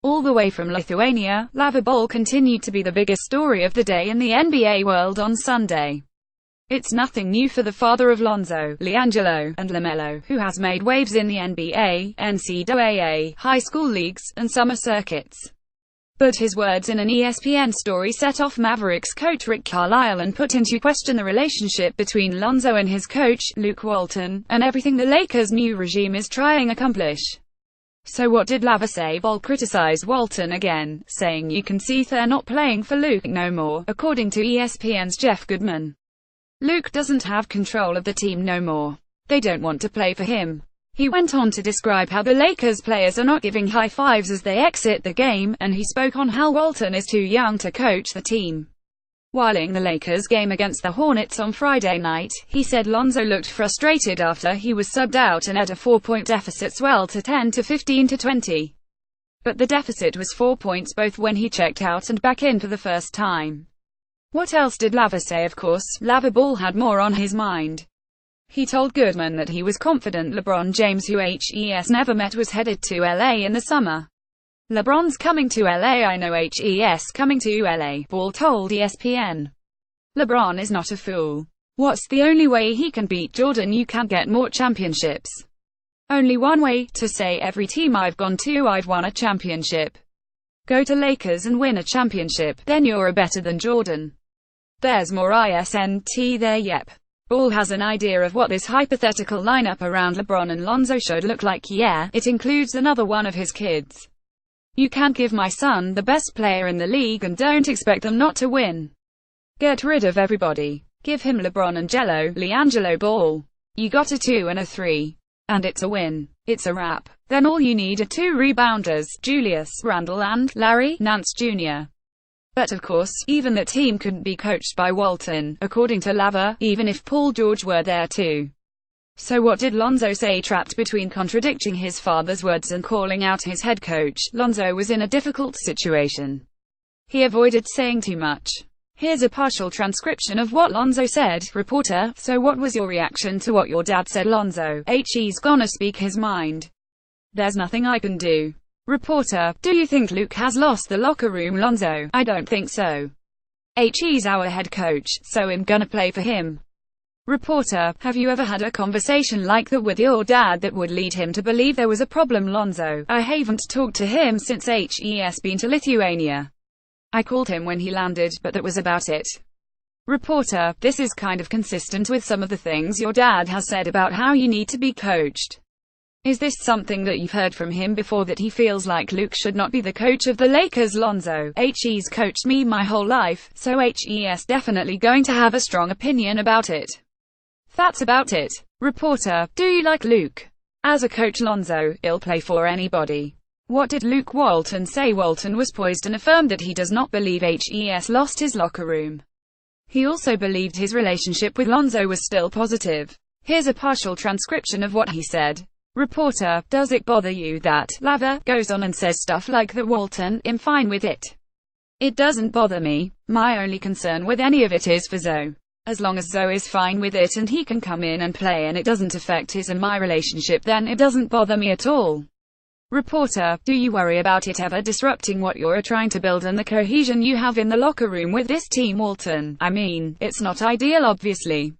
All the way from Lithuania, LaVar Ball continued to be the biggest story of the day in the NBA world on Sunday. It's nothing new for the father of Lonzo, LiAngelo, and LaMelo, who has made waves in the NBA, NCAA, high school leagues, and summer circuits. But his words in an ESPN story set off Mavericks coach Rick Carlisle and put into question the relationship between Lonzo and his coach, Luke Walton, and everything the Lakers' new regime is trying to accomplish. So what did LaVar say? Ball criticized Walton again, saying you can see they're not playing for Luke no more, according to ESPN's Jeff Goodman. Luke doesn't have control of the team no more. They don't want to play for him. He went on to describe how the Lakers players are not giving high fives as they exit the game, and he spoke on how Walton is too young to coach the team. While in the Lakers game against the Hornets on Friday night, he said Lonzo looked frustrated after he was subbed out and had a 4-point deficit swell to 10 to 15 to 20. But the deficit was 4 points both when he checked out and back in for the first time. What else did LaVar say? Of course, LaVar Ball had more on his mind. He told Goodman that he was confident LeBron James, who HES never met, was headed to LA in the summer. LeBron's coming to LA, I know HES coming to LA, Ball told ESPN. LeBron is not a fool. What's the only way he can beat Jordan? You can't get more championships. Only one way, to say every team I've gone to I've won a championship. Go to Lakers and win a championship, then you're a better than Jordan. There's more ISNT there. Yep. Ball has an idea of what this hypothetical lineup around LeBron and Lonzo should look like. Yeah, it includes another one of his kids. You can't give my son the best player in the league and don't expect them not to win. Get rid of everybody. Give him LeBron and LiAngelo Ball. You got a 2 and a 3. And it's a win. It's a wrap. Then all you need are 2 rebounders, Julius Randle and Larry Nance Jr. But of course, even that team couldn't be coached by Walton, according to LaVar, even if Paul George were there too. So what did Lonzo say? Trapped between contradicting his father's words and calling out his head coach, Lonzo was in a difficult situation. He avoided saying too much. Here's a partial transcription of what Lonzo said. Reporter: so what was your reaction to what your dad said? Lonzo: he's gonna speak his mind. There's nothing I can do. Reporter: do you think Luke has lost the locker room? Lonzo: I don't think so. He's our head coach, so I'm gonna play for him. Reporter: have you ever had a conversation like that with your dad that would lead him to believe there was a problem? Lonzo: I haven't talked to him since HES been to Lithuania. I called him when he landed, but that was about it. Reporter: this is kind of consistent with some of the things your dad has said about how you need to be coached. Is this something that you've heard from him before, that he feels like Luke should not be the coach of the Lakers? Lonzo: he's coached me my whole life, so HES definitely going to have a strong opinion about it. That's about it. Reporter: do you like Luke as a coach? Lonzo: he'll play for anybody. What did Luke Walton say? Walton was poised and affirmed that he does not believe HES lost his locker room. He also believed his relationship with Lonzo was still positive. Here's a partial transcription of what he said. Reporter: does it bother you that LaVar goes on and says stuff like that? Walton: I'm fine with it. It doesn't bother me. My only concern with any of it is for Zoe. As long as Zoe is fine with it and he can come in and play and it doesn't affect his and my relationship, then it doesn't bother me at all. Reporter: do you worry about it ever disrupting what you're trying to build and the cohesion you have in the locker room with this team? Walton: I mean, it's not ideal obviously.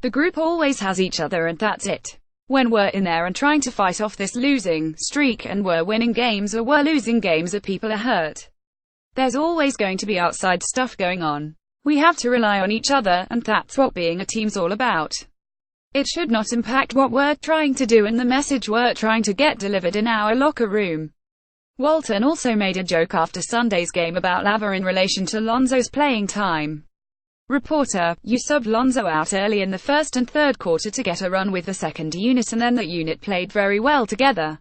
The group always has each other and that's it. When we're in there and trying to fight off this losing streak and we're winning games or we're losing games or people are hurt, there's always going to be outside stuff going on. We have to rely on each other, and that's what being a team's all about. It should not impact what we're trying to do and the message we're trying to get delivered in our locker room. Walton also made a joke after Sunday's game about LaVar in relation to Lonzo's playing time. Reporter: you subbed Lonzo out early in the first and third quarter to get a run with the second unit, and then that unit played very well together.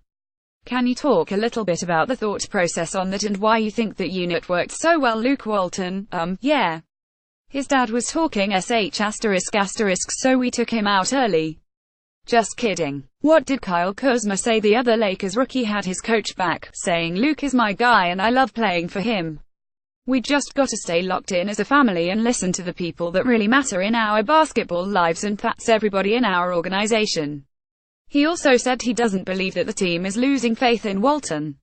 Can you talk a little bit about the thought process on that and why you think that unit worked so well? Luke Walton: yeah. His dad was talking sh***, so we took him out early. Just kidding. What did Kyle Kuzma say? The other Lakers rookie had his coach back, saying Luke is my guy and I love playing for him. We just gotta stay locked in as a family and listen to the people that really matter in our basketball lives, and that's everybody in our organization. He also said he doesn't believe that the team is losing faith in Walton.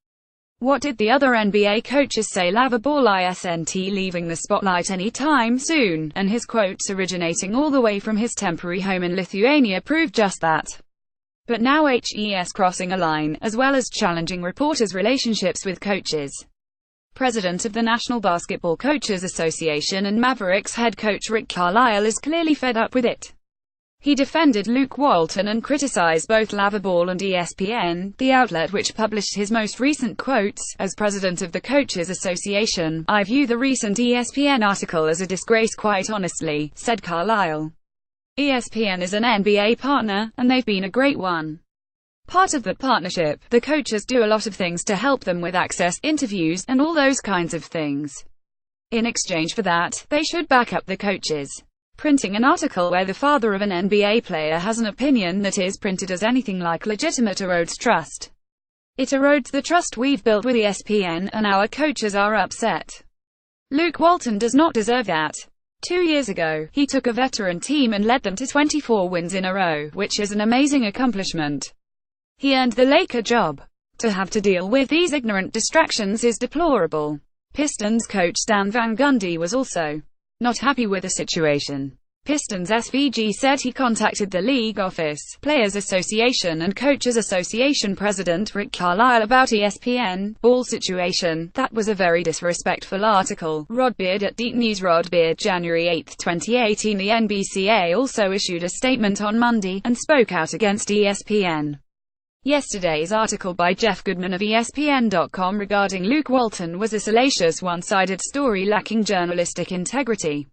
What did the other NBA coaches say? LaVar Ball isn't leaving the spotlight anytime soon, and his quotes originating all the way from his temporary home in Lithuania prove just that. But now he's crossing a line, as well as challenging reporters' relationships with coaches. President of the National Basketball Coaches Association and Mavericks head coach Rick Carlisle is clearly fed up with it. He defended Luke Walton and criticized both LaVar Ball and ESPN, the outlet which published his most recent quotes. As president of the Coaches Association, I view the recent ESPN article as a disgrace, quite honestly, said Carlisle. ESPN is an NBA partner, and they've been a great one. Part of that partnership, the coaches do a lot of things to help them with access, interviews, and all those kinds of things. In exchange for that, they should back up the coaches. Printing an article where the father of an NBA player has an opinion that is printed as anything like legitimate erodes trust. It erodes the trust we've built with ESPN, and our coaches are upset. Luke Walton does not deserve that. 2 years ago, he took a veteran team and led them to 24 wins in a row, which is an amazing accomplishment. He earned the Laker job. To have to deal with these ignorant distractions is deplorable. Pistons coach Stan Van Gundy was also not happy with the situation. Pistons SVG said he contacted the league office, Players Association and Coaches Association President Rick Carlisle about ESPN Ball situation. That was a very disrespectful article. Rod Beard at Deep News. Rod Beard, January 8, 2018. The NBCA also issued a statement on Monday, and spoke out against ESPN. Yesterday's article by Jeff Goodman of ESPN.com regarding Luke Walton was a salacious, one-sided story lacking journalistic integrity.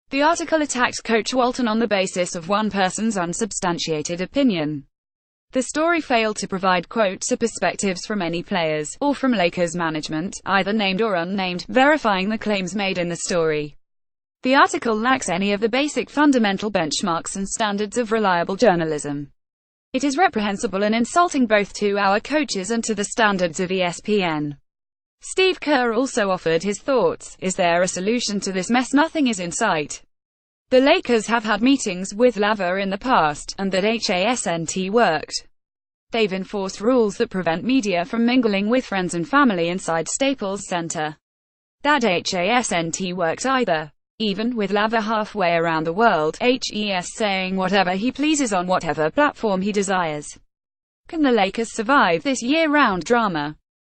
The article attacked Coach Walton on the basis of one person's unsubstantiated opinion. The story failed to provide quotes or perspectives from any players, or from Lakers management, either named or unnamed, verifying the claims made in the story. The article lacks any of the basic fundamental benchmarks and standards of reliable journalism. It is reprehensible and insulting both to our coaches and to the standards of ESPN. Steve Kerr also offered his thoughts. Is there a solution to this mess? Nothing is in sight. The Lakers have had meetings with LaVar in the past, and that hasn't worked. They've enforced rules that prevent media from mingling with friends and family inside Staples Center. That hasn't worked either. Even with LaVar halfway around the world, he's saying whatever he pleases on whatever platform he desires. Can the Lakers survive this year-round drama?